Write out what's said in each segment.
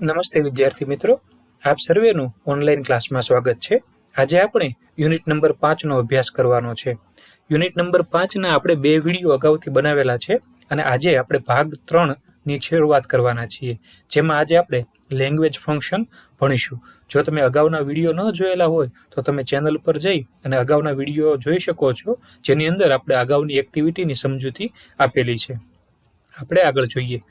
નમસ્તે વિદ્યાર્થી મિત્રો, આપ સર્વેનું ઓનલાઈન ક્લાસમાં સ્વાગત છે। આજે આપણે યુનિટ નંબર 5નો અભ્યાસ કરવાનો છે। યુનિટ નંબર 5ના આપણે 2 વિડીયો અગાઉથી બનાવેલા છે અને આજે આપણે ભાગ 3ની શરૂઆત કરવાના છીએ, જેમાં આજે આપણે લેંગ્વેજ ફંક્શન ભણીશું। જો તમે અગાઉના વિડીયો ન જોયેલા હોય તો તમે ચેનલ પર જઈ અને અગાઉના વિડીયો જોઈ શકો છો, જેની અંદર આપણે અગાઉની એક્ટિવિટીની સમજૂતી આપેલી છે। આપણે આગળ જોઈએ।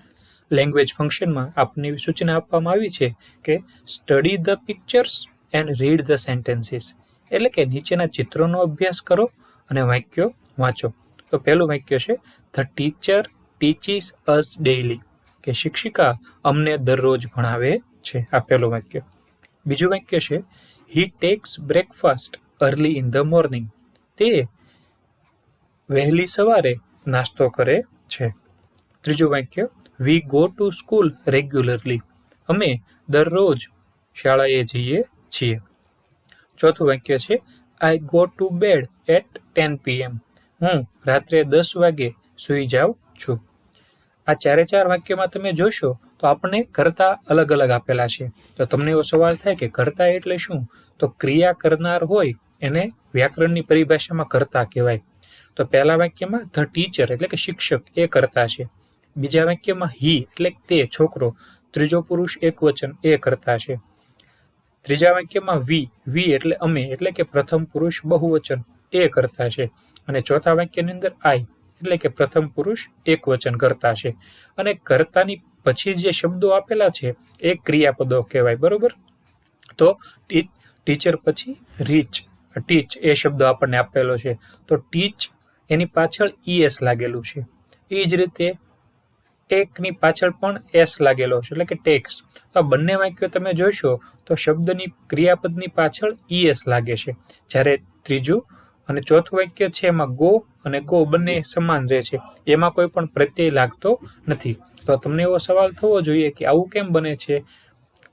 લેંગ્વેજ ફંક્શનમાં આપને એવી સૂચના આપવામાં આવી છે કે study the pictures and read the sentences, એટલે કે નીચેના ચિત્રોનો અભ્યાસ કરો અને વાક્યો વાંચો। તો પહેલું વાક્ય છે the teacher teaches us daily, કે શિક્ષિકા અમને દરરોજ ભણાવે છે, આ પહેલું વાક્ય। બીજું વાક્ય છે he takes breakfast early in the morning, તે વહેલી સવારે નાસ્તો કરે છે। ત્રીજું વાક્ય we go to school regularly, અમે દરરોજ શાળાએ જઈએ છીએ। ચોથું વાક્ય છે I go to bed at 10 PM, હું રાત્રે 10 વાગે સૂઈ જાઉં છું। આ ચાર વાક્યમાં તમે જોશો તો આપણને કર્તા અલગ અલગ આપેલા છે। તો તમને એવો સવાલ થાય કે કર્તા એટલે શું? તો ક્રિયા કરનાર હોય એને વ્યાકરણની પરિભાષામાં કર્તા કહેવાય। તો પહેલા વાક્યમાં ધ ટીચર એટલે કે શિક્ષક એ કર્તા છે। બીજા વાક્યમાં હી એટલે તે છોકરો, ત્રીજો પુરુષ એકવચન એ કર્તા છે। ત્રીજા વાક્યમાં વી એટલે અમે એટલે કે પ્રથમ પુરુષ બહુવચન એ કર્તા છે। અને ચોથા વાક્યની અંદર આઈ એટલે કે પ્રથમ પુરુષ એકવચન કર્તા છે। અને કર્તાની પછી જે શબ્દો આપેલા છે એ ક્રિયાપદો કહેવાય, બરોબર? તો ટીચર પછી ટીચ એ શબ્દ આપણને આપેલો છે, તો ટીચ એની પાછળ ઈએસ લાગેલું છે। એ જ રીતે ટેકની પાછળ પણ એસ લાગેલો છે, એટલે કે ટેક્સ। તો આ બંને વાક્યો તમે જોશો તો શબ્દની ક્રિયાપદની પાછળ ઈએસ લાગે છે, જ્યારે ત્રીજું અને ચોથું વાક્ય છે એમાં ગો અને ગો બંને સમાન રહે છે, એમાં કોઈ પણ પ્રત્યય લાગતો નથી। તો તમને એવો સવાલ થવો જોઈએ કે આવું કેમ બને છે?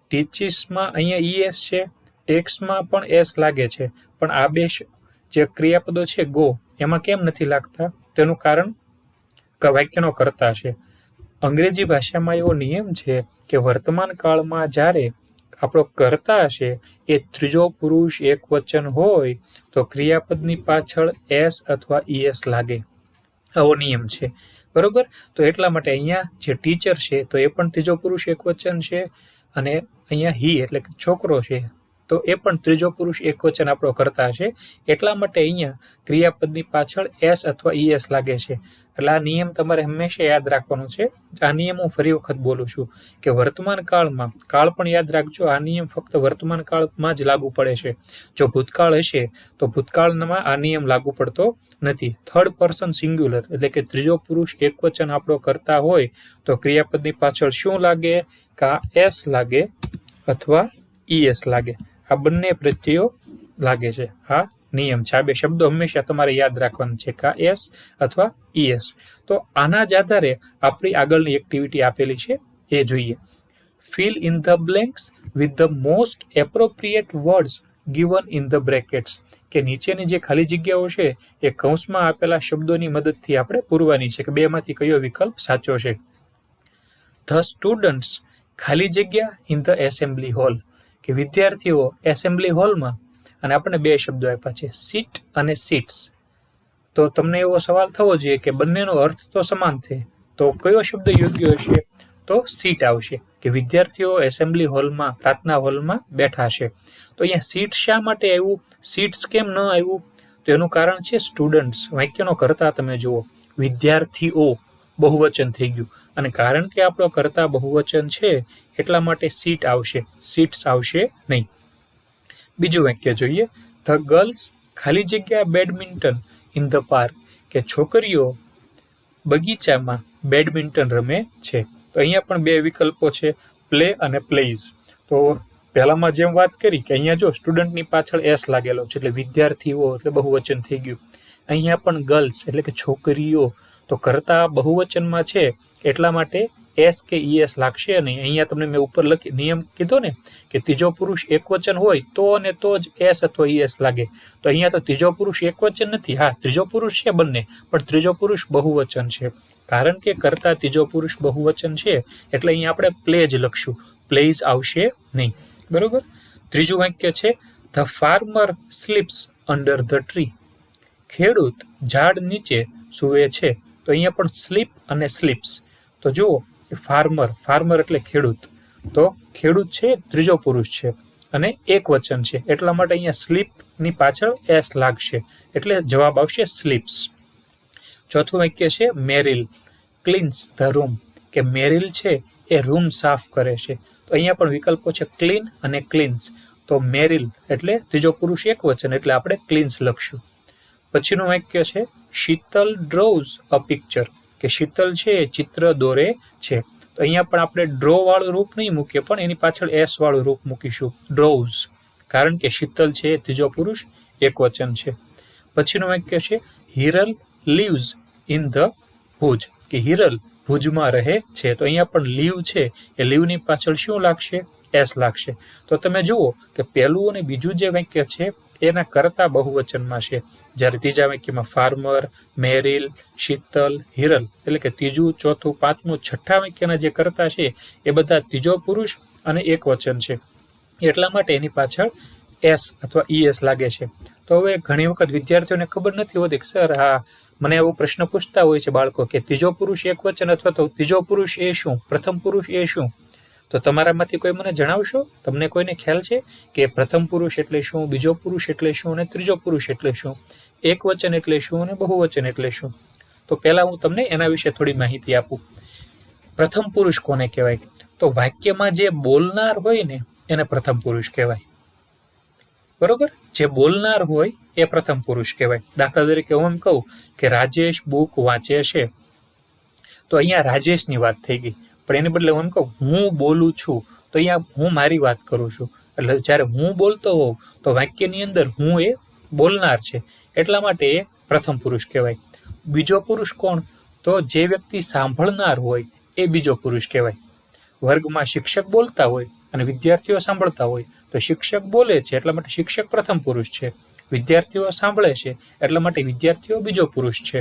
ટીચીસમાં અહીંયા ઈએસ છે, ટેક્સમાં પણ એસ લાગે છે, પણ આ બે જે ક્રિયાપદો છે ગો એમાં કેમ નથી લાગતા? તેનું કારણ વાક્યનો કર્તા છે। અંગ્રેજી ભાષામાં એવો નિયમ છે કે વર્તમાન કાળમાં જ્યારે આપણો કર્તા છે એ ત્રીજો પુરુષ એકવચન હોય તો ક્રિયાપદની પાછળ એસ અથવા ઈએસ લાગે, આવો નિયમ છે, બરોબર? તો એટલા માટે અહીંયા જે ટીચર છે તો એ પણ ત્રીજો પુરુષ એકવચન છે, અને અહીંયા હી એટલે કે છોકરો છે તો એ પણ ત્રીજો પુરુષ એકવચન આપણો કર્તા છે। એટલા માટે અહીંયા ક્રિયાપદની પાછળ એસ અથવા ઈએસ લાગે છે। એટલે આ નિયમ તમારે હંમેશા યાદ રાખવાનો છે। આ નિયમ હું ફરી વખત બોલું છું કે વર્તમાન કાળમાં, કાળ પણ યાદ રાખજો, આ નિયમ ફક્ત વર્તમાન કાળમાં જ લાગુ પડે છે। જો ભૂતકાળ હશે તો ભૂતકાળમાં આ નિયમ લાગુ પડતો નથી। થર્ડ પર્સન સિંગ્યુલર એટલે કે ત્રીજો પુરુષ એકવચન આપણો કરતા હોય તો ક્રિયાપદની પાછળ શું લાગે? કા એસ લાગે અથવા ઈએસ લાગે, આ બંને પ્રત્યયો લાગે છે। આ નિયમ છે, આ બે શબ્દો હંમેશા તમારે યાદ રાખવાના છે, કા એસ અથવા ઈએસ। તો આના જ આધારે આપણી આગળની એક્ટિવિટી આપેલી છે એ જોઈએ। Fill in the blanks with the most appropriate words given in the brackets, કે નીચેની જે ખાલી જગ્યાઓ છે એ કૌંસમાં આપેલા શબ્દોની મદદથી આપણે પૂરવાની છે કે બેમાંથી કયો વિકલ્પ સાચો છે। ધ સ્ટુડન્ટ્સ ખાલી જગ્યા ઇન ધ એસેમ્બલી હોલ, કે વિદ્યાર્થીઓ એસેમ્બલી હોલમાં, અને આપણને બે શબ્દો આપ્યા છે સીટ અને સીટ્સ। તો તમને એવો સવાલ થવો જોઈએ કે બંનેનો અર્થ તો સમાન છે, તો કયો શબ્દ યોગ્ય હશે? તો સીટ આવશે, કે વિદ્યાર્થીઓ એસેમ્બલી હોલમાં, પ્રાર્થના હોલમાં બેઠા છે। તો અહીંયા સીટ શા માટે આવ્યું? સીટ્સ કેમ ન આવ્યું? તો એનું કારણ છે સ્ટુડન્ટ્સ। વાક્યનો કર્તા તમે જુઓ, વિદ્યાર્થીઓ બહુવચન થઈ ગયું, અને કારણ કે આપણો કર્તા બહુવચન છે એટલા માટે સીટ આવશે, સીટ્સ આવશે નહીં। બીજું વાક્ય જોઈએ। ધ ગર્લ્સ ખાલી જગ્યા બેડમિન્ટન ઇન ધ પાર્ક, કે છોકરીઓ બગીચામાં બેડમિન્ટન રમે છે। તો અહીંયા પણ બે વિકલ્પો છે, પ્લે અને પ્લેઇઝ। તો પહેલામાં જેમ વાત કરી કે અહીંયા જો સ્ટુડન્ટની પાછળ એસ લાગેલો છે એટલે વિદ્યાર્થીઓ એટલે બહુવચન થઈ ગયું। અહીંયા પણ ગર્લ્સ એટલે કે છોકરીઓ, તો કર્તા બહુવચનમાં છે એટલા માટે એસ કે ઈએસ લાગશે નહીં। અહીંયા તમને મેં ઉપર નિયમ કીધો ને કે ત્રીજો પુરુષ એકવચન હોય તો અને તો જ એસ અથવા ઈએસ લાગે, તો અહીંયા તો ત્રીજો પુરુષ એકવચન નથી, હા ત્રીજો પુરુષ છે બંને, પણ ત્રીજો પુરુષ બહુવચન છે। કારણ કે કર્તા ત્રીજો પુરુષ બહુવચન છે એટલે અહીંયા આપણે પ્લે જ લખશું, પ્લેઝ આવશે નહીં. બરોબર. ત્રીજું વાક્ય છે the farmer sleeps under the tree. ખેડૂત ઝાડ નીચે સૂવે છે. તો અહીંયા પણ સ્લીપ અને સ્લીપ્સ. તો જુઓ ફાર્મર એટલે ખેડૂત. તો ખેડૂત છે ત્રીજો પુરુષ છે અને એક વચન છે, એટલા માટે અહીંયા સ્લીપની પાછળ એસ લાગશે, એટલે જવાબ આવશે સ્લીપ્સ. ચોથું વાક્ય છે મેરિલ ક્લીન્સ ધ રૂમ. કે મેરિલ છે એ રૂમ સાફ કરે છે. તો અહીંયા પણ વિકલ્પો છે ક્લીન અને ક્લીન્સ. તો મેરિલ એટલે ત્રીજો પુરુષ એક વચન, એટલે આપણે ક્લીન્સ લખશું. પછીનું વાક્ય છે શીતલ ડ્રોઝ અ પિક્ચર. કે શીતલ છે એ ચિત્ર દોરે છે. તો અહીંયા પણ આપણે ડ્રો વાળું રૂપ નહીં મૂકીએ, પણ એની પાછળ એસ વાળું રૂપ મૂકીશું, ડ્રોઝ, કારણ કે શીતલ છે એ ત્રીજો પુરુષ એક વચન છે. પછીનું વાક્ય છે Hiral lives in the Bhuj. કે હિરલ ભુજમાં રહે છે. તો અહીંયા પણ લીવ છે એ લીવની પાછળ શું લાગશે? એસ લાગશે. તો તમે જુઓ કે પહેલું અને બીજું જે વાક્ય છે એના કરતા બહુવચનમાં છે, જ્યારે ત્રીજા વાક્યમાં ફાર્મર, મેરિલ, શીતલ, હિરલ, એટલે કે ત્રીજું, ચોથું, પાંચમું, છઠ્ઠા વાક્યના જે કરતા છે એ બધા ત્રીજો પુરુષ અને એક વચન છે, એટલા માટે એની પાછળ એસ અથવા ઈએસ લાગે છે. તો હવે ઘણી વખત વિદ્યાર્થીઓને ખબર નથી હોતી કે સર મને એવો પ્રશ્ન પૂછતા હોય છે બાળકો કે ત્રીજો પુરુષ એક વચન અથવા તો ત્રીજો પુરુષ એ શું, પ્રથમ પુરુષ એ શું? તો તમારામાંથી કોઈ મને જણાવશો? તમને કોઈને ખ્યાલ છે કે પ્રથમ પુરુષ એટલે શું, બીજો પુરુષ એટલે શું અને ત્રીજો પુરુષ એટલે શું, એક વચન એટલે શું અને બહુવચન એટલે શું? તો પહેલા હું તમને એના વિશે થોડી માહિતી આપું. પ્રથમ પુરુષ કોને કહેવાય? તો વાક્યમાં જે બોલનાર હોય ને એને પ્રથમ પુરુષ કહેવાય. બરોબર? જે બોલનાર હોય એ પ્રથમ પુરુષ કહેવાય. દાખલા તરીકે હું એમ કહું કે રાજેશ બુક વાંચે છે, તો અહીંયા રાજેશની વાત થઈ ગઈ. પણ એને બદલે હું એમ કહું હું બોલું છું, તો અહીંયા હું મારી વાત કરું છું. એટલે જ્યારે હું બોલતો હોઉં તો વાક્યની અંદર હું એ બોલનાર છે, એટલા માટે એ પ્રથમ પુરુષ કહેવાય. બીજો પુરુષ કોણ? તો જે વ્યક્તિ સાંભળનાર હોય એ બીજો પુરુષ કહેવાય. વર્ગમાં શિક્ષક બોલતા હોય અને વિદ્યાર્થીઓ સાંભળતા હોય, તો શિક્ષક બોલે છે એટલા માટે શિક્ષક પ્રથમ પુરુષ છે, વિદ્યાર્થીઓ સાંભળે છે એટલા માટે વિદ્યાર્થીઓ બીજો પુરુષ છે.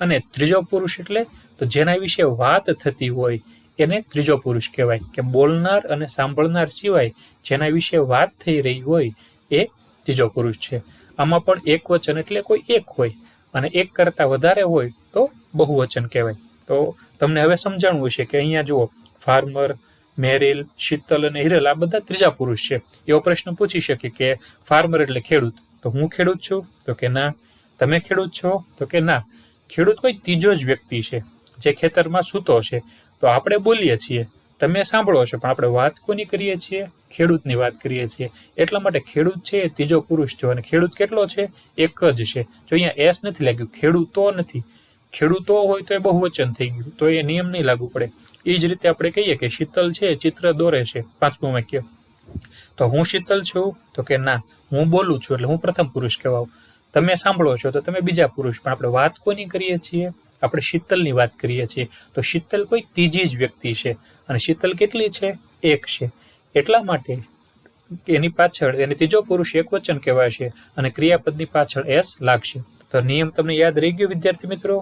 અને ત્રીજો પુરુષ એટલે તો જેના વિશે વાત થતી હોય એને ત્રીજો પુરુષ કહેવાય. કે બોલનાર અને સાંભળનાર સિવાય જેના વિશે વાત થઈ રહી હોય એ ત્રીજો પુરુષ છે. આમાં પણ એક વચન એટલે કોઈ એક હોય અને એક કરતાં વધારે હોય તો બહુવચન કહેવાય. તો તમને હવે સમજાણવું છે કે અહીંયા જુઓ ફાર્મર, મેરિલ, શીતલ અને હિરલ આ બધા ત્રીજા પુરુષ છે. એવો પ્રશ્ન પૂછી શકે કે ફાર્મર એટલે ખેડૂત, તો હું ખેડૂત છું? તો કે ના. તમે ખેડૂત છો? તો કે ના. ખેડૂત કોઈ ત્રીજો જ વ્યક્તિ છે જે ખેતરમાં સૂતો છે. તો આપણે બોલીએ છીએ, તમે સાંભળો છો, પણ આપણે વાત કોની કરીએ છીએ? ખેડૂતની વાત કરીએ છીએ. એટલા માટે ખેડૂત છે એ ત્રીજો પુરુષ થયો. અને ખેડૂત કેટલો છે? એક જ છે. જો અહીંયા એસ નથી લાગ્યું, ખેડૂતો નથી. ખેડૂતો હોય તો એ બહુવચન થઈ ગયું, તો એ નિયમ નહીં લાગુ પડે. એ જ રીતે આપણે કહીએ કે શીતલ છે ચિત્ર દોરે છે, પાંચમું વાક્ય, તો હું શીતલ છું? તો કે ના. હું બોલું છું એટલે હું પ્રથમ પુરુષ કહેવાઉં. તમે સાંભળો છો તો તમે બીજા પુરુષ. પણ આપણે વાત કોની કરીએ છીએ? આપણે શીતલની વાત કરીએ છીએ. તો શીતલ કોઈ ત્રીજી જ વ્યક્તિ છે અને શીતલ કેટલી છે? એક છે. એટલા માટે એની પાછળ એને ત્રીજો પુરુષ એક વચન કહેવાય છે અને ક્રિયાપદની પાછળ એસ લાગશે. તો નિયમ તમને યાદ રહી ગયો વિદ્યાર્થી મિત્રો?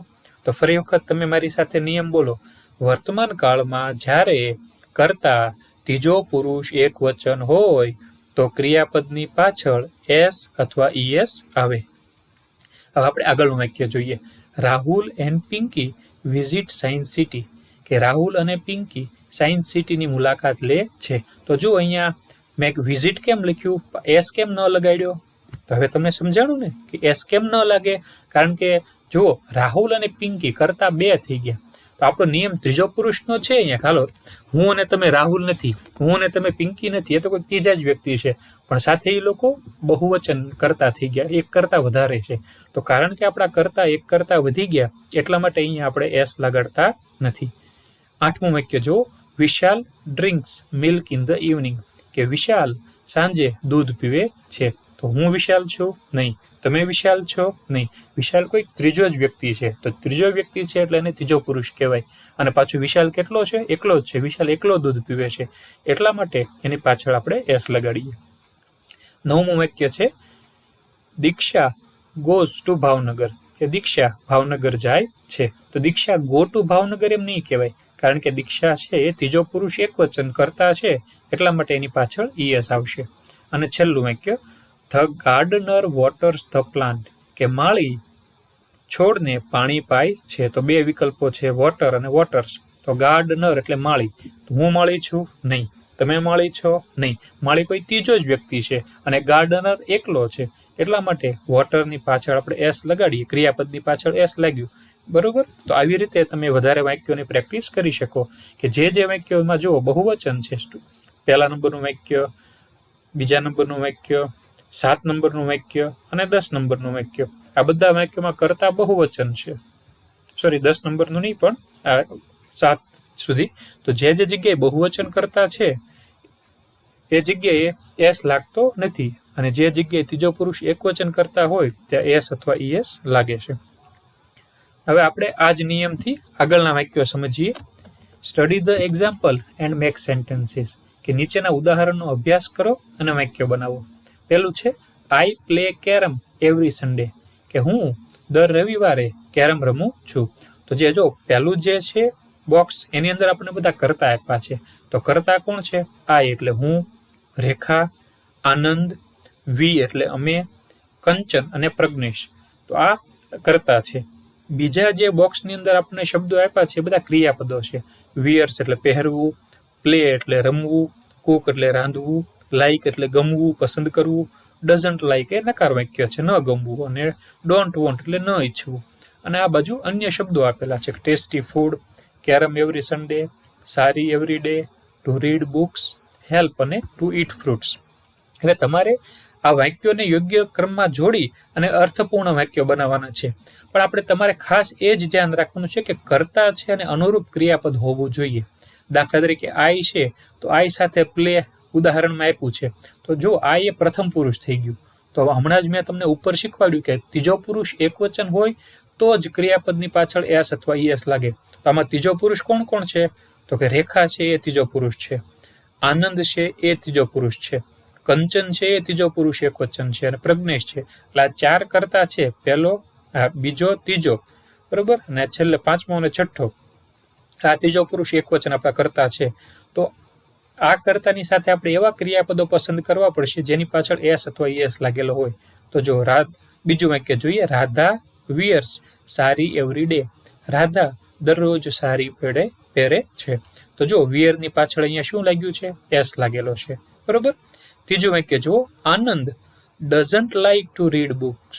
તો ફરી વખત તમે મારી સાથે નિયમ બોલો. વર્તમાન કાળમાં જ્યારે કરતા ત્રીજો પુરુષ એક વચન હોય તો ક્રિયાપદની પાછળ એસ અથવા ઈએસ આવે. હવે આપણે આગળનું વાક્ય જોઈએ. Rahul and Pinky visit science city. કે રાહુલ અને પિંકી સાયન્સ સિટીની મુલાકાત લે છે. તો જો અહીંયા મેં વિઝિટ કેમ લખ્યું, એસ કેમ ન લગાડ્યો? તો હવે તમને સમજાણું ને કે એસ કેમ ન લાગે? કારણ કે જુઓ રાહુલ અને પિંકી કરતા બે થઈ ગયા. તો આપણો નિયમ ત્રીજો પુરુષનો છે અહીંયા. ચાલો, હું અને તમે રાહુલ નથી, હું અને તમે પિંકી નથી, એ તો કોઈ ત્રીજા જ વ્યક્તિ છે, પણ સાથે એ લોકો બહુવચન કરતા થઈ ગયા, એક કરતા વધારે છે. તો કારણ કે આપણા કરતા એક કરતા વધી ગયા એટલા માટે અહીંયા આપણે એસ લગાડતા નથી. આઠમું વાક્ય જો Vishal drinks milk in the evening. કે વિશાલ સાંજે દૂધ પીવે છે. તો હું વિશાલ છું? નહીં. તમે વિશાલ છો? નહીં. વિશાલ કોઈ ત્રીજો જ વ્યક્તિ છે. તો ત્રીજો વ્યક્તિ છે એટલે એને ત્રીજો પુરુષ કહેવાય. અને પાછું વિશાલ કેટલો છે? એકલો જ છે. વિશાલ એકલો દૂધ પીવે છે એટલા માટે એની પાછળ આપણે એસ લગાડીએ. નવમું વાક્ય છે દીક્ષા ગોઝ ટુ ભાવનગર. કે દીક્ષા ભાવનગર જાય છે. તો દીક્ષા ગો ટુ ભાવનગર એમ નહીં કહેવાય, કારણ કે દીક્ષા છે એ ત્રીજો પુરુષ એક વચન કરતા છે એટલા માટે એની પાછળ ES આવશે. અને છેલ્લું વાક્ય, the gardener waters the plant, કે માળી છોડને પાણી પાય છે. તો બે વિકલ્પો છે, વોટર અને વોટર્સ. તો ગાર્ડનર એટલે માળી. હું માળી છું? નહીં. તમે માળી છો? નહીં. માળી કોઈ ત્રીજો જ વ્યક્તિ છે અને ગાર્ડનર એકલો છે. એટલા માટે વોટરની પાછળ આપણે S લગાડીએ, ક્રિયાપદની પાછળ S લાગ્યું. બરોબર? તો આવી રીતે તમે વધારે વાક્યોની પ્રેક્ટિસ કરી શકો કે જે વાક્યોમાં જુઓ બહુવચન છે. પહેલા નંબરનું વાક્ય, બીજા નંબરનું વાક્ય, 7 નંબરનું વાક્ય અને 10 નંબરનું વાક્ય. આ બધા વાક્યોમાં કર્તા બહુવચન છે. સોરી, 10 નંબરનું નહીં, પણ 7 સુધી. તો જે જગ્યાએ બહુવચન કરતા છે એ જગ્યાએ S લાગતો નથી, અને જે જગ્યાએ ત્રીજો પુરુષ એકવચન કરતા હોય ત્યાં S અથવા ES લાગે છે. હવે આપણે આ જ નિયમથી આગળના વાક્યો સમજીએ. Study the example and make sentences, કે નીચેના ઉદાહરણનો અભ્યાસ કરો અને વાક્યો બનાવો. પહેલું છે, I play carrom every Sunday, કે હું દર રવિવારે કેરમ રમું છું. તો જો પહેલું જે છે બોક્સ, એની અંદર આપણે બધા કર્તા આપ્યા છે. તો કર્તા કોણ છે? આઈ એટલે હું, રેખા, આનંદ, વી એટલે અમે, કંચન અને પ્રજ્ઞેશ. તો આ કર્તા છે. બીજા જે બોક્સની અંદર આપણે શબ્દો આપ્યા છે બધા ક્રિયાપદો છે. વિયર્સ એટલે પહેરવું, પ્લે એટલે રમવું, કુક એટલે રાંધવું, લાઈક એટલે ગમવું, પસંદ કરવું, ડઝન્ટ લાઈક એ નકાર વાક્ય છે, ન ગમવું, અને ડોન્ટ વોન્ટ એટલે ન ઈચ્છવું. અને આ બાજુ અન્ય શબ્દો આપેલા છે, tasty food, carrom every Sunday, સારી every day, to read books, help અને ટુ ઈટ ફ્રૂટ્સ. હવે તમારે આ વાક્યોને યોગ્ય ક્રમમાં જોડી અને અર્થપૂર્ણ વાક્યો બનાવવાના છે. પણ આપણે તમારે ખાસ એ જ ધ્યાન રાખવાનું છે કે કર્તા છે અને અનુરૂપ ક્રિયાપદ હોવું જોઈએ. દાખલા તરીકે આઈ છે, તો આઈ સાથે પ્લે ઉદાહરણમાં આપ્યું છે. તો જો આઈ એ પ્રથમ પુરુષ થઈ ગયું. તો હમણાં જ મેં તમને ઉપર શીખવાડ્યું કે ત્રીજો પુરુષ એકવચન હોય તો જ ક્રિયાપદની પાછળ S અથવા ES લાગે. તો આમાં ત્રીજો પુરુષ કોણ કોણ છે? તો કે રેખા છે એ ત્રીજો પુરુષ છે, આનંદ છે એ ત્રીજો પુરુષ છે, કંચન છે એ ત્રીજો પુરુષ એકવચન છે, અને પ્રજ્ઞેશ છે. એટલે આ 4 કર્તા છે, પહેલો, બીજો, ત્રીજો, બરોબર, અને છેલ્લે પાંચમો અને છઠ્ઠો. આ ત્રીજો પુરુષ એકવચન આપણા કર્તા છે. તો આ કર્તાની સાથે આપણે એવા ક્રિયાપદો પસંદ કરવા પડશે જેની પાછળ S અથવા ES લાગેલો હોય. તો જો બીજું વાક્ય જોઈએ, રાધા વિયર્સ સારી એવરી ડે. રાધા દરરોજ સારી પહેરે છે. તો જો વિયરની પાછળ અહીંયા શું લાગ્યું છે? S લાગેલો છે. બરોબર. ત્રીજું વાક્ય જુઓ, Anand doesn't like to read books.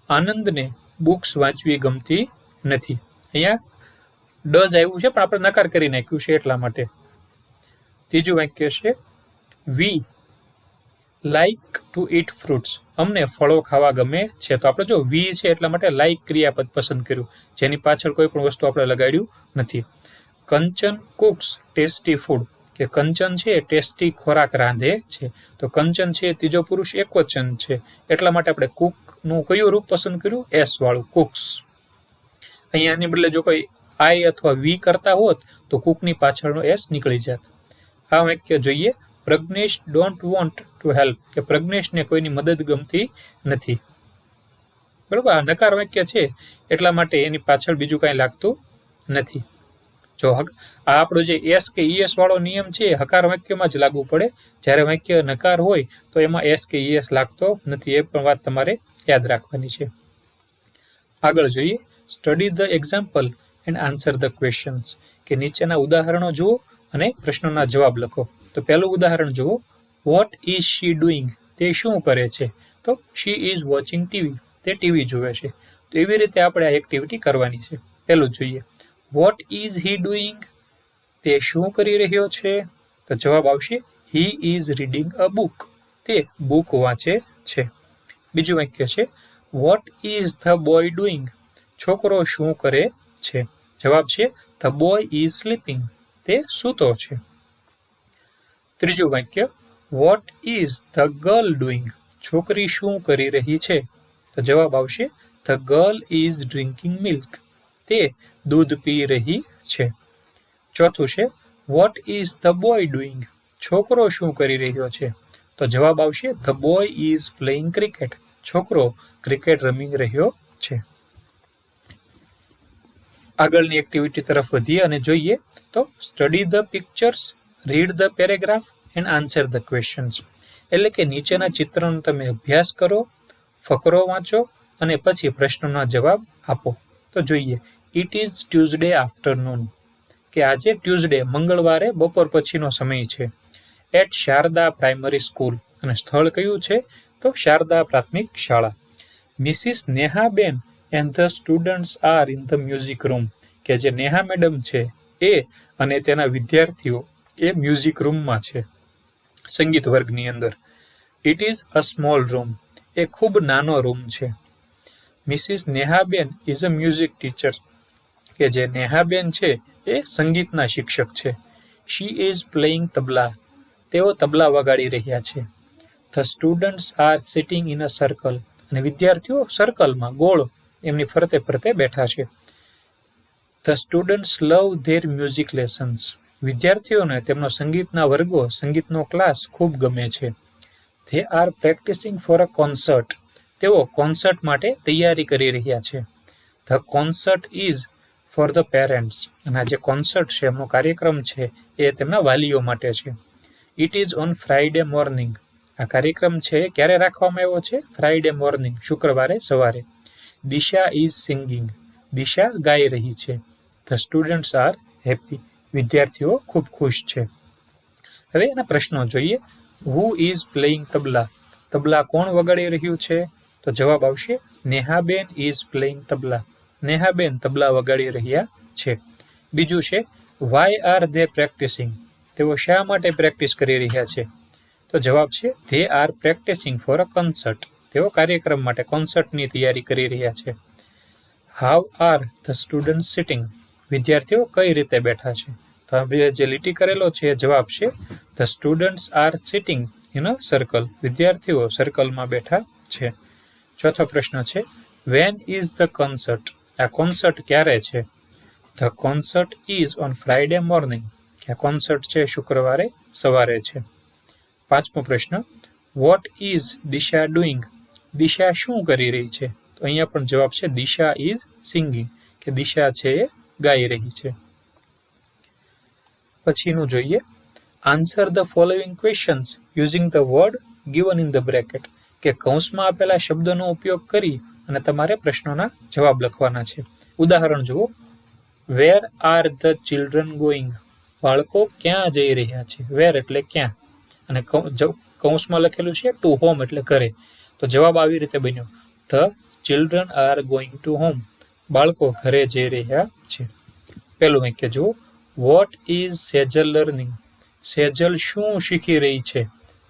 આનંદને બુક્સ વાંચવી ગમતી નથી. અહીંયા ડઝ આવ્યું છે પણ આપણે નકાર કરી નાખ્યું છે એટલા માટે. ત્રીજું વાક્ય છે, વી લાઈક ટુ ઈટ ફ્રૂટ્સ. અમને ફળો ખાવા ગમે છે. તો આપણે જો વી છે એટલા માટે લાઈક ક્રિયાપદ પસંદ કર્યું, જેની પાછળ કોઈ પણ વસ્તુ આપણે લગાડ્યું નથી. કંચન કુક્સ ટેસ્ટી ફૂડ, કે કંચન છે ટેસ્ટી ખોરાક રાંધે છે. તો કંચન છે ત્રીજો પુરુષ એકવચન છે, એટલા માટે આપણે કુકનું કયું રૂપ પસંદ કર્યું? S વાળું, કુક્સ. અહીંયાની બદલે જો કોઈ આઈ અથવા વી કરતા હોત તો કુકની પાછળનો S નીકળી જાત. આ વાક્ય જોઈએ, Pragnesh don't want to help, કે પ્રજ્ઞેશને કોઈની મદદ ગમતી નથી. બરોબર. આ નકાર વાક્ય છે એટલા માટે એની પાછળ બીજું કાંઈ લાગતું નથી. જો આ આપણો જે S કે ES વાળો નિયમ છે એ હકાર વાક્યમાં જ લાગુ પડે. જ્યારે વાક્ય નકાર હોય તો એમાં S કે ES લાગતો નથી. એ પણ વાત તમારે યાદ રાખવાની છે. આગળ જોઈએ, study the example and answer the questions, કે નીચેના ઉદાહરણો જુઓ અને પ્રશ્નોના જવાબ લખો. તો પહેલું ઉદાહરણ જુઓ, વોટ ઇઝ શી ડુઈંગ, તે શું કરે છે? તો શી ઇઝ વોચિંગ ટીવી, તે ટીવી જુએ છે. તો એવી રીતે આપણે આ એક્ટિવિટી કરવાની છે. પહેલું જોઈએ, વોટ ઇઝ હી ડુઈંગ, તે શું કરી રહ્યો છે? તો જવાબ આવશે, he is reading a book, તે બુક વાંચે છે. બીજું વાક્ય છે, what is the boy doing, છોકરો શું કરે છે? જવાબ છે, ધ બોય ઇઝ સ્લીપિંગ, તે સૂતો છે. ત્રીજું વાક્ય, what is the girl doing, છોકરી શું કરી રહી છે? તો જવાબ આવશે, the girl is drinking milk, તે દૂધ પી રહી છે. ચોથું છે, what is the boy doing, છોકરો શું કરી રહ્યો છે? તો જવાબ આવશે, the boy is playing cricket, છોકરો ક્રિકેટ રમી રહ્યો છે. આગળની એક્ટિવિટી તરફ વધીએ અને જોઈએ તો study the pictures, read the paragraph and answer the questions. એટલે કે નીચેના ચિત્રનો તમે અભ્યાસ કરો, ફકરો વાંચો અને પછી પ્રશ્નોના જવાબ આપો. તો જોઈએ, ઇટ ઇઝ ટ્યુઝડે આફ્ટરનૂન, કે આજે ટ્યુઝડે મંગળવારે બપોર પછીનો સમય છે. એટ શારદા પ્રાઇમરી સ્કૂલ, અને સ્થળ કયું છે? તો શારદા પ્રાથમિક શાળા. Mrs Nehaben and the students are in the music room, કે જે નેહા મેડમ છે એ અને તેના વિદ્યાર્થીઓ એ મ્યુઝિક રૂમમાં છે, સંગીત વર્ગની અંદર. It is a small room, એ ખૂબ નાનો રૂમ છે. Mrs Nehaben is a music teacher, કે જે નેહાબેન છે એ સંગીતના શિક્ષક છે. શી ઇઝ પ્લેઇંગ તબલા, તેઓ તબલા વગાડી રહ્યા છે. The students are sitting in a circle, અને વિદ્યાર્થીઓ સર્કલમાં ગોળ એમની ફરતે ફરતે બેઠા છે. The students love there music lessons, વિદ્યાર્થીઓને તેમનો સંગીતના વર્ગો, સંગીતનો ક્લાસ ખૂબ ગમે છે. They are practising for a concert, તેઓ કોન્સર્ટ માટે તૈયારી કરી રહ્યા છે. The concert is for the parents, અને આ જે કોન્સર્ટ છે એમનો કાર્યક્રમ છે એ તેમના વાલીઓ માટે છે. It is on Friday morning, આ કાર્યક્રમ છે એ ક્યારે રાખવામાં આવ્યો છે? ફ્રાઇડે મોર્નિંગ, શુક્રવારે સવારે. દિશા ઇઝ સિંગિંગ, દિશા ગાઈ રહી છે. ધ સ્ટુડન્ટ્સ આર હેપી, વિદ્યાર્થીઓ ખૂબ ખુશ છે. હવે એના પ્રશ્નો જોઈએ. હુ ઇઝ પ્લેઇંગ તબલા, તબલા કોણ વગાડી રહ્યું છે? તો જવાબ આવશે નેહાબેન ઇઝ પ્લેઇંગ તબલા, નેહાબેન તબલા વગાડી રહ્યા છે. બીજું છે વાય આર ધે પ્રેક્ટિસિંગ, તેઓ શા માટે પ્રેક્ટિસ કરી રહ્યા છે? તો જવાબ છે they are practising for a concert, તેઓ કાર્યક્રમ માટે કોન્સર્ટની તૈયારી કરી રહ્યા છે. How are the student sitting, વિદ્યાર્થીઓ કઈ રીતે બેઠા છે? તો આપણે જે લીટી કરેલો છે એ જવાબ છે the students are sitting in a circle, વિદ્યાર્થીઓ સર્કલમાં બેઠા છે. ચોથો પ્રશ્ન છે વેન ઇઝ ધ કોન્સર્ટ, આ કોન્સર્ટ ક્યારે છે? The concert is on Friday morning, આ કોન્સર્ટ છે શુક્રવારે સવારે છે. પાંચમો પ્રશ્ન વોટ ઇઝ દિશા ડુઈંગ, દિશા શું કરી રહી છે? તો અહીંયા પણ જવાબ છે દિશા ઇઝ સિંગિંગ, કે દિશા છે એ ગાઈ રહી છે. પછીનું જોઈએ answer the following questions using the word given in the bracket, કે કૌંસમાં આપેલા શબ્દનો ઉપયોગ કરી અને તમારે પ્રશ્નોના જવાબ લખવાના છે. ઉદાહરણ જુઓ. Where are the children going, બાળકો ક્યાં જઈ રહ્યા છે? વેર એટલે ક્યાં, અને કૌંસમાં લખેલું છે ટુ હોમ એટલે ઘરે. તો જવાબ આવી રીતે બન્યો the children are going to home, બાળકો ઘરે જઈ રહ્યા છે. પેલું વાક્ય જુઓ. What is Sejal learning, Sejal શું શીખી રહી છે?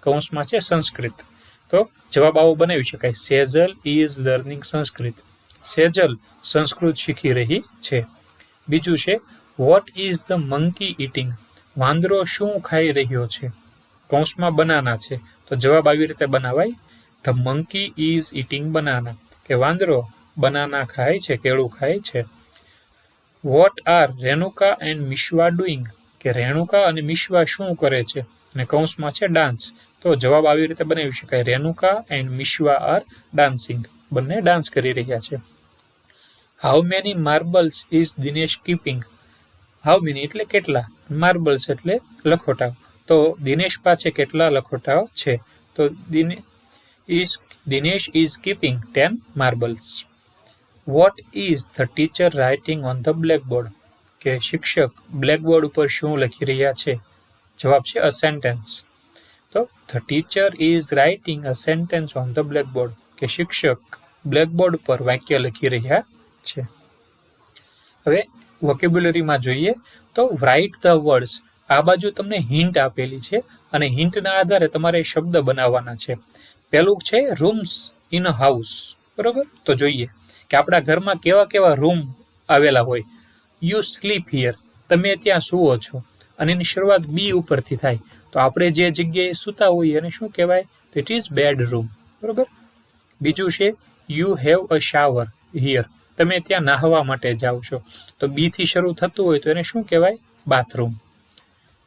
કૌંસમાં છે સંસ્કૃત. તો જવાબ આવો બનાવી શકાય સેજલ ઇઝ લર્નિંગ સંસ્કૃત, સેજલ સંસ્કૃત શીખી રહી છે. બીજું છે what is the monkey eating, વાંદરો શું ખાઈ રહ્યો છે? કૌંસમાં બનાના છે. તો જવાબ આવી રીતે બનાવાય the monkey is eating banana, કે વાંદરો બનાના ખાય છે, કેળું ખાય છે. What are Renuka and Mishva doing, કે રેણુકા અને મિશ્વા શું કરે છે? અને કૌંસમાં છે ડાન્સ. તો જવાબ આવી રીતે બનાવી શકાય રેણુકા એન્ડ મિશ્વા આર ડાન્સિંગ, બંને ડાન્સ કરી રહ્યા છે. How many marbles is Dinesh keeping, how many એટલે કેટલા, માર્બલ્સ એટલે લખોટાઓ. તો દિનેશ પાસે કેટલા લખોટાઓ છે? તો Dinesh is keeping 10 marbles. What is the teacher writing on the blackboard, કે શિક્ષક બ્લેકબોર્ડ ઉપર શું લખી રહ્યા છે? જવાબ છે અ સેન્ટેન્સ. તો the teacher is writing a sentence on the blackboard, કે શિક્ષક બ્લેકબોર્ડ પર વાક્ય લખી રહ્યા છે. હવે વોકેબ્યુલરીમાં જોઈએ તો રાઇટ ધ વર્ડ્સ, આ બાજુ તમને હિન્ટ આપેલી છે અને હિન્ટના આધારે તમારે શબ્દ બનાવવાના છે. પેલું છે રૂમ્સ ઇન અ હાઉસ, બરોબર? તો જોઈએ કે આપણા ઘરમાં કેવા કેવા રૂમ આવેલા હોય. યુ સ્લીપ હિયર, તમે ત્યાં સૂવો છો, અને એની શરૂઆત બી ઉપરથી થાય. તો આપણે જે જગ્યાએ સૂતા હોઈએ એને શું કહેવાય? તો ઇટ ઇઝ બેડરૂમ, બરોબર? બીજું છે you have a shower here, તમે ત્યાં નાહવા માટે જાઓ છો. તો બી થી શરૂ થતું હોય તો એને શું કહેવાય? બાથરૂમ.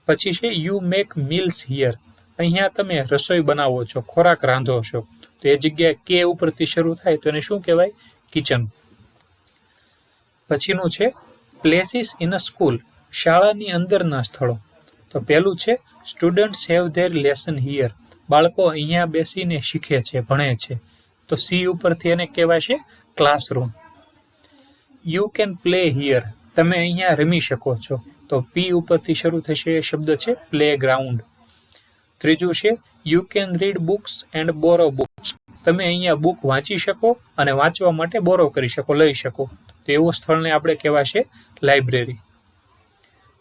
પછી છે યુ મેક મીલ્સ હિયર, અહીંયા તમે રસોઈ બનાવો છો, ખોરાક રાંધો છો. તો એ જગ્યાએ કે ઉપરથી શરૂ થાય તો એને શું કહેવાય? કિચન. પછીનું છે પ્લેસીસ ઇન અ સ્કૂલ, શાળાની અંદરના સ્થળો. તો પહેલું છે students have there lesson here. બાળકો અહીંયા બેસીને શીખે છે, ભણે છે. તો સી ઉપરથી એને કહેવાશે classroom. You can play here. તમે અહીંયા રમી શકો છો. તો પી ઉપરથી શરૂ થશે એ શબ્દ છે પ્લે ગ્રાઉન્ડ. ત્રીજું છે you can read books and borrow books. તમે અહીંયા બુક વાંચી શકો અને વાંચવા માટે બોરો કરી શકો, લઈ શકો. તો એવું સ્થળને આપણે કહેવાશે લાઇબ્રેરી.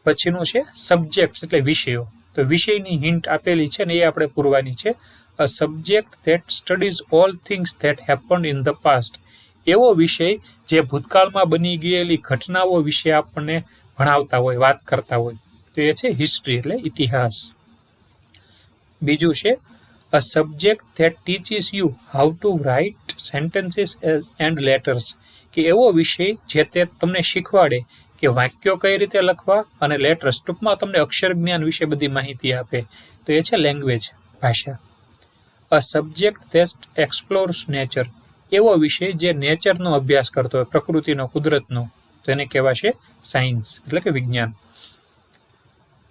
પછીનું છે સબ્જેક્ટ એટલે વિષયો. તો વિષયની હિન્ટ આપેલી છે ને એ આપણે પૂરવાની છે. A subject that studies all things that happened in the past. એવો વિષય જે ભૂતકાળમાં બની ગયેલી ઘટનાઓ વિશે આપણને ભણાવતા હોય, વાત કરતા હોય. તો એ છે હિસ્ટ્રી એટલે ઇતિહાસ. બીજું છે a subject that teaches you how to write sentences and letters. કે એવો વિષય જે તે તમને શીખવાડે કે વાક્યો કઈ રીતે લખવા અને લેટર્સ, ટૂંકમાં તમને અક્ષર જ્ઞાન વિશે બધી માહિતી આપે. તો એ છે લેંગ્વેજ, ભાષા. અ સબ્જેક્ટ ધેટ એક્સપ્લોર્સ નેચર. એવો વિષય જે નેચરનો અભ્યાસ કરતો હોય, પ્રકૃતિનો, કુદરતનો. તો એને કહેવાશે સાયન્સ એટલે કે વિજ્ઞાન.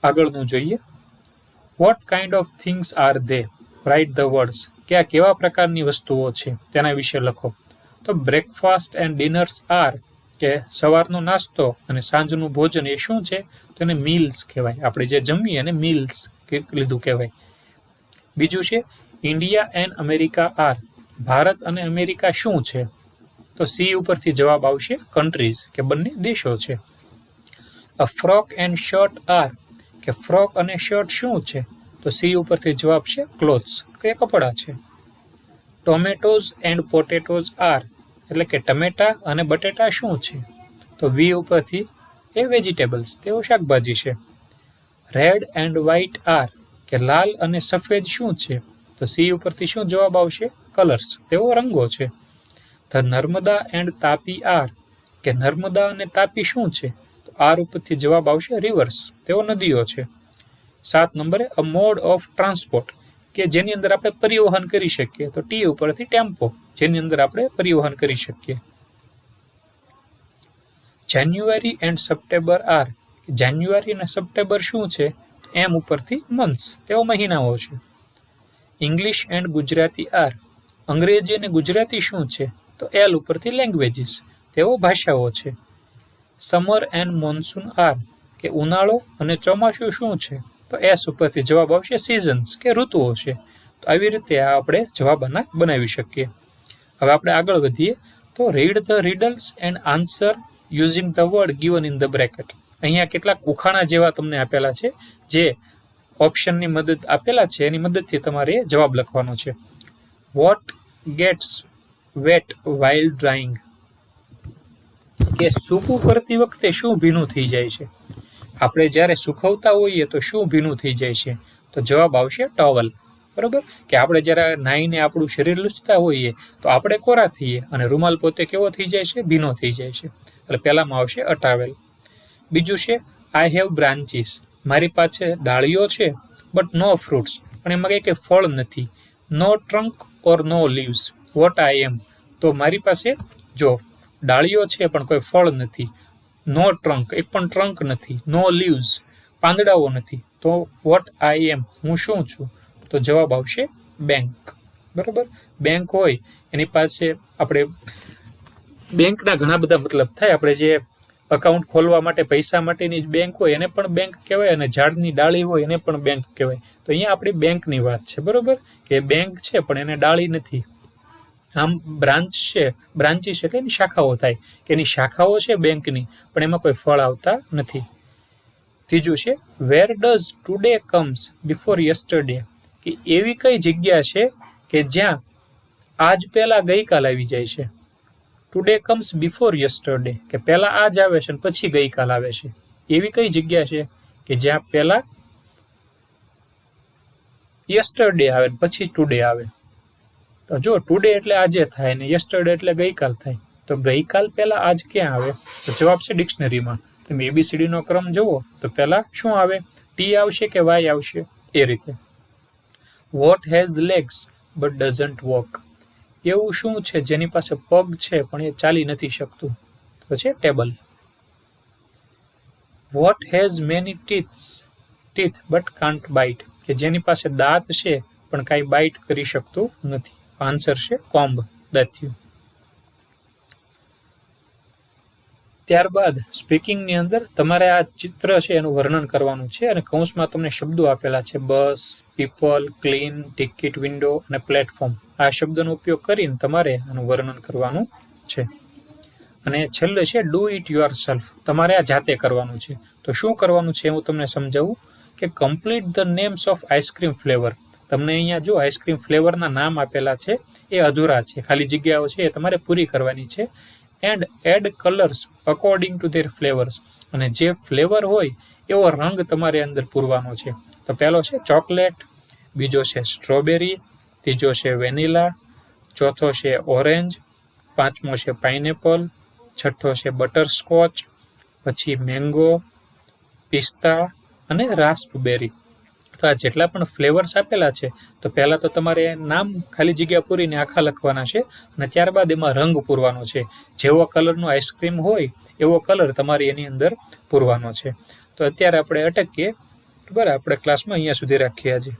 આગળનું જોઈએ. What kind of things are they? Write the words. કે આ કેવા પ્રકારની વસ્તુઓ છે તેના વિશે લખો. તો બ્રેકફાસ્ટ એન્ડ ડિનર્સ આર, કે સવારનો નાસ્તો અને સાંજનું ભોજન એ શું છે? તો એને મીલ્સ કહેવાય. આપણે જે જમીએ એને મીલ્સ લીધું કહેવાય. બીજું છે India and America are. Bharat અને અમેરિકા શું છે? તો સી ઉપરથી જવાબ આવશે કન્ટ્રીઝ, કે બંને દેશો છે. અ ફ્રોક એન્ડ શર્ટ આર, કે ફ્રોક અને શર્ટ શું છે? તો સી ઉપરથી જવાબ છે ક્લોથ્સ, કે કપડાં છે. ટોમેટોઝ એન્ડ પોટેટોઝ આર, એટલે કે ટમેટા અને બટેટા શું છે? તો વી ઉપરથી એ વેજીટેબલ્સ, તેઓ શાકભાજી છે. રેડ એન્ડ વ્હાઇટ આર, કે લાલ અને સફેદ શું છે? તો સી ઉપરથી શું જવાબ આવશે? કલર્સ, તેઓ રંગો છે. The Narmada and Tapi are, કે નર્મદા અને તાપી શું છે? તો આર ઉપરથી જવાબ આવશે રિવર્સ, તેઓ નદીઓ છે. 7 નંબરે અ મોડ ઓફ ટ્રાન્સપોર્ટ, કે જેની અંદર આપણે પરિવહન કરી શકીએ. તો ટી ઉપરથી ટેમ્પો, જેની અંદર આપણે પરિવહન કરી શકીએ. જાન્યુઆરી એન્ડ સપ્ટેમ્બર આર, જાન્યુઆરી અને સપ્ટેમ્બર શું છે? એમ ઉપરથી મંથ્સ, તેઓ મહિનાઓ છે. ઇંગ્લિશ એન્ડ ગુજરાતી આર, અંગ્રેજી અને ગુજરાતી શું છે? તો એલ ઉપરથી લેંગ્વેજીસ, તેઓ ભાષાઓ છે. સમર એન્ડ મોન્સૂન આર, કે ઉનાળો અને ચોમાસું શું છે? તો એસ ઉપરથી જવાબ આવશે સિઝન્સ, કે ઋતુઓ છે. તો આવી રીતે આપણે જવાબ બનાવી શકીએ. હવે આપણે આગળ વધીએ. તો read the riddles and answer using the word given in the bracket. અહીંયા કેટલાક ઉખાણા જેવા તમને આપેલા છે, જે ઓપ્શનની મદદ આપેલા છે, એની મદદથી તમારે જવાબ લખવાનો છે. What gets wet while drying, કે સૂકું કરતી વખતે શું ભીનું થઈ જાય છે? આપણે જ્યારે સુકવતા હોઈએ તો શું ભીનું થઈ જાય છે? તો જવાબ આવશે ટોવલ. બરોબર, કે આપણે જ્યારે નાહીને આપણું શરીર લૂછતા હોઈએ તો આપણે કોરા થઈએ અને રૂમાલ પોતે કેવો થઈ જાય છે? ભીનો થઈ જાય છે. એટલે પહેલામાં આવશે અ ટાવેલ. બીજું છે આઈ હેવ બ્રાન્ચીસ, મારી પાસે ડાળીઓ છે, બટ નો ફ્રૂટ્સ, પણ એમાં કંઈ ફળ નથી. નો ટ્રંક ઓર નો લીવ્સ વોટ આઈ એમ, તો મારી પાસે જો ડાળીઓ છે પણ કોઈ ફળ નથી. નો ટ્રંક, એક પણ ટ્રંક નથી. નો લીવ્સ, પાંદડાઓ નથી. તો વોટ આઈ એમ, હું શું છું? તો જવાબ આવશે બેંક. બરાબર, બેંક હોય એની પાસે આપણે બેંકના ઘણા બધા મતલબ થાય. આપણે જે અકાઉન્ટ ખોલવા માટે પૈસા માટેની જ બેંક હોય એને પણ બેંક કહેવાય, અને ઝાડની ડાળી હોય એને પણ બેંક કહેવાય. તો અહીંયા આપણી બેંકની વાત છે. બરોબર, કે બેંક છે પણ એને ડાળી નથી. આમ બ્રાન્ચ છે, બ્રાન્ચીસ એટલે એની શાખાઓ થાય, કે એની શાખાઓ છે બેંકની, પણ એમાં કોઈ ફળ આવતા નથી. ત્રીજું છે where does today comes before yesterday, કે એવી કઈ જગ્યા છે કે જ્યાં આજ પહેલા ગઈકાલ આવી જાય છે. ટુડે કમ્સ બિફોર યસ્ટરડે, કે પહેલા આજ આવે છે અને પછી ગઈકાલ આવે છે. એવી કઈ જગ્યા છે કે જ્યાં પહેલા યસ્ટરડે આવે પછી ટુડે આવે? તો જો ટુડે એટલે આજે થાય ને યસ્ટરડે એટલે ગઈકાલ થાય. તો ગઈકાલ પહેલા આજ ક્યાં આવે? તો જવાબ છે ડિક્શનરીમાં. તમે ABCD નો ક્રમ જુઓ તો પહેલા શું આવે? ટી આવશે કે વાય આવશે? એ રીતે. What has legs but doesn't walk, એવું શું છે જેની પાસે પગ છે પણ એ ચાલી નથી શકતું? તો છે table. What has many teeths teeth but can't bite, કે જેની પાસે દાંત છે પણ કાંઈ બાઇટ કરી શકતું નથી. આન્સર છે કોમ્બ, દાંતિયું. ત્યારબાદ સ્પીકિંગની અંદર તમારે આ ચિત્ર છે એનું વર્ણન કરવાનું છે અને કૌંસમાં તમને શબ્દો આપેલા છે બસ, પીપલ, ક્લીન, ટિકિટ વિન્ડો અને પ્લેટફોર્મ. આ શબ્દનો ઉપયોગ કરીને તમારે આનું વર્ણન કરવાનું છે. અને છેલ્લે છે ડુ ઇટ યોર સેલ્ફ, તમારે આ જાતે કરવાનું છે. તો શું કરવાનું છે હું તમને સમજાવું કે complete the names of ice cream flavour. તમને અહીંયા જો આઈસ્ક્રીમ ફ્લેવરના નામ આપેલા છે એ અધૂરા છે, ખાલી જગ્યાઓ છે એ તમારે પૂરી કરવાની છે. And add colours according to their flavours, અને જે ફ્લેવર હોય એવો રંગ તમારે અંદર પૂરવાનો છે. તો પહેલો છે ચોકલેટ, બીજો છે સ્ટ્રોબેરી, ત્રીજો છે વેનીલા, ચોથો છે ઓરેન્જ, પાંચમો છે પાઇનેપલ, છઠ્ઠો છે બટરસ્કોચ, પછી મેંગો, પિસ્તા અને રાસ્પબેરી. તો આ જેટલા પણ ફ્લેવર્સ આપેલા છે તો પહેલાં તો તમારે નામ ખાલી જગ્યા પૂરીને આખા લખવાના છે અને ત્યારબાદ એમાં રંગ પૂરવાનો છે. જેવો કલરનો આઈસ્ક્રીમ હોય એવો કલર તમારે એની અંદર પૂરવાનો છે. તો અત્યારે આપણે અટકીએ, બરાબર, આપણે ક્લાસમાં અહીંયા સુધી રાખીએ આજે.